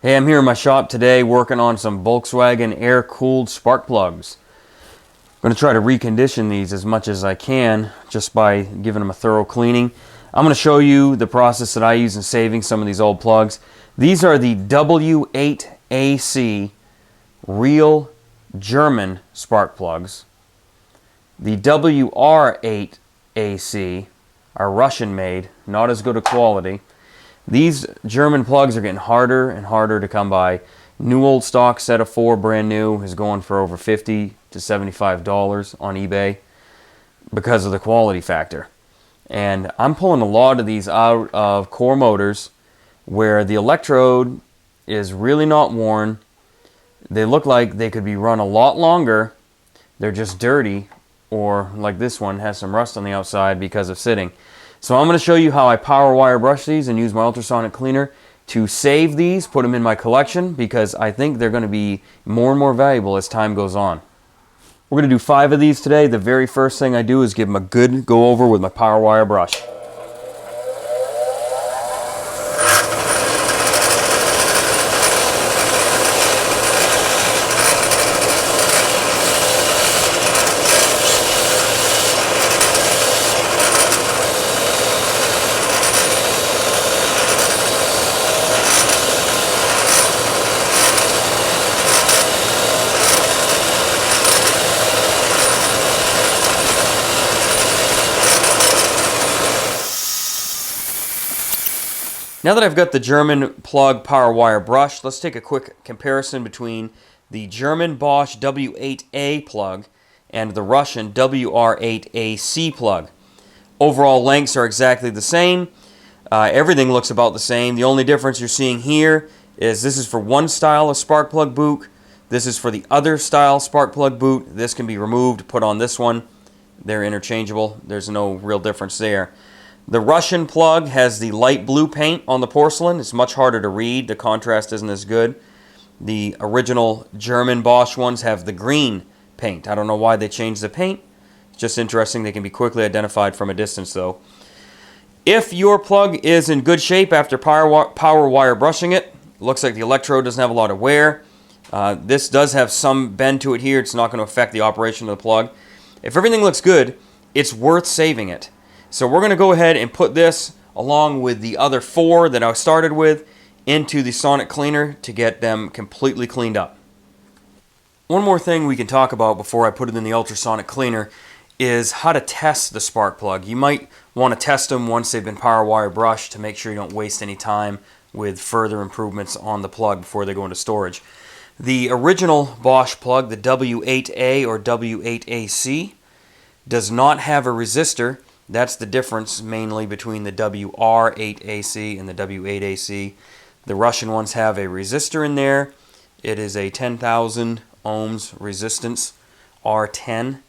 Hey, I'm here in my shop today working on some Volkswagen air-cooled spark plugs. I'm going to try to recondition these as much as I can just by giving them a thorough cleaning. I'm going to show you the process that I use in saving some of these old plugs. These are the W8AC real German spark plugs. The WR8AC are Russian made, not as good a quality. These German plugs are getting harder and harder to come by. New old stock set of 4 brand new is going for over $50 to $75 on eBay because of the quality factor. And I'm pulling a lot of these out of core motors where the electrode is really not worn. They look like they could be run a lot longer. They're just dirty, or like this one has some rust on the outside because of sitting. So I'm going to show you how I power wire brush these and use my ultrasonic cleaner to save these, put them in my collection, because I think they're going to be more and more valuable as time goes on. We're going to do 5 of these today. The very first thing I do is give them a good go over with my power wire brush. Now that I've got the German plug power wire brush, let's take a quick comparison between the German Bosch W8A plug and the Russian WR8AC plug. Overall lengths are exactly the same. Everything looks about the same. The only difference you're seeing here is this is for one style of spark plug boot. This is for the other style spark plug boot. This can be removed, put on this one. They're interchangeable. There's no real difference there. The Russian plug has the light blue paint on the porcelain. It's much harder to read. The contrast isn't as good. The original German Bosch ones have the green paint. I don't know why they changed the paint. It's just interesting. They can be quickly identified from a distance though. If your plug is in good shape after power wire brushing it, looks like the electrode doesn't have a lot of wear. This does have some bend to it here. It's not going to affect the operation of the plug. If everything looks good, it's worth saving it. So we're going to go ahead and put this along with the other 4 that I started with into the sonic cleaner to get them completely cleaned up. One more thing we can talk about before I put it in the ultrasonic cleaner is how to test the spark plug. You might want to test them once they've been power wire brushed to make sure you don't waste any time with further improvements on the plug before they go into storage. The original Bosch plug, the W8A or W8AC, does not have a resistor. That's the difference mainly between the WR8AC and the W8AC. The Russian ones have a resistor in there. It is a 10,000 ohms resistance, R10.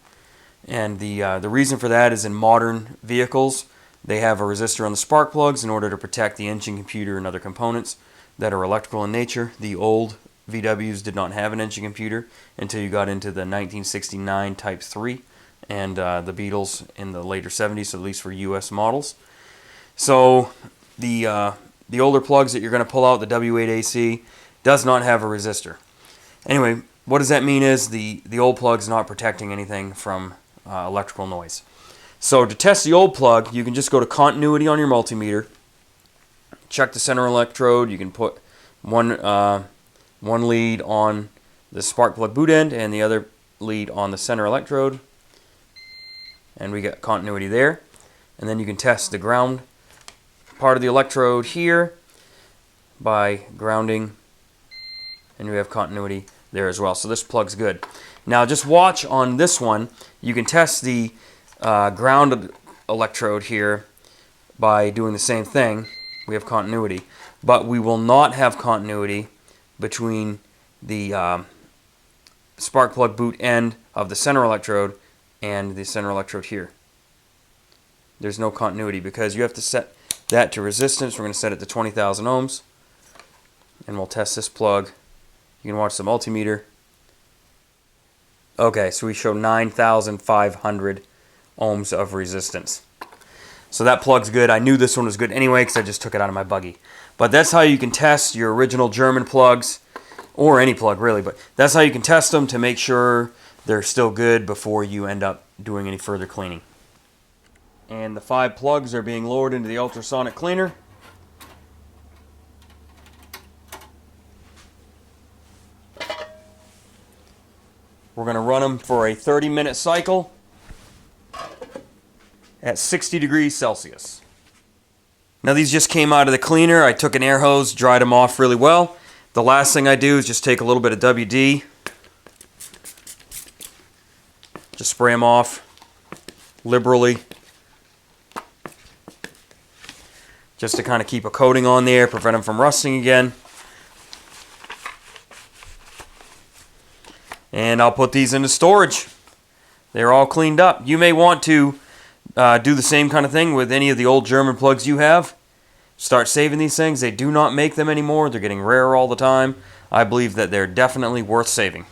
And the reason for that is in modern vehicles, they have a resistor on the spark plugs in order to protect the engine computer and other components that are electrical in nature. The old VWs did not have an engine computer until you got into the 1969 Type 3. And the Beetles in the later 70s, at least for US models. So the older plugs that you're going to pull out, the W8AC, does not have a resistor. Anyway, what does that mean is the old plug's not protecting anything from electrical noise. So to test the old plug, you can just go to continuity on your multimeter, check the center electrode. You can put one lead on the spark plug boot end and the other lead on the center electrode. And we got continuity there. And then you can test the ground part of the electrode here by grounding, and we have continuity there as well. So this plug's good. Now just watch on this one. You can test the ground electrode here by doing the same thing. We have continuity, but we will not have continuity between the spark plug boot end of the center electrode and the center electrode here. There's no continuity because you have to set that to resistance. We're going to set it to 20,000 ohms, and we'll test this plug. You can watch the multimeter. Okay, so we show 9,500 ohms of resistance. So that plug's good. I knew this one was good anyway because I just took it out of my buggy. But that's how you can test your original German plugs, or any plug really, but that's how you can test them to make sure they're still good before you end up doing any further cleaning. And the 5 plugs are being lowered into the ultrasonic cleaner. We're going to run them for a 30-minute cycle at 60 degrees Celsius. Now these just came out of the cleaner. I took an air hose, dried them off really well. The last thing I do is just take a little bit of WD, just spray them off liberally, just to kind of keep a coating on there, prevent them from rusting again. And I'll put these into storage. They're all cleaned up. You may want to do the same kind of thing with any of the old German plugs you have. Start saving these things. They do not make them anymore. They're getting rarer all the time. I believe that they're definitely worth saving.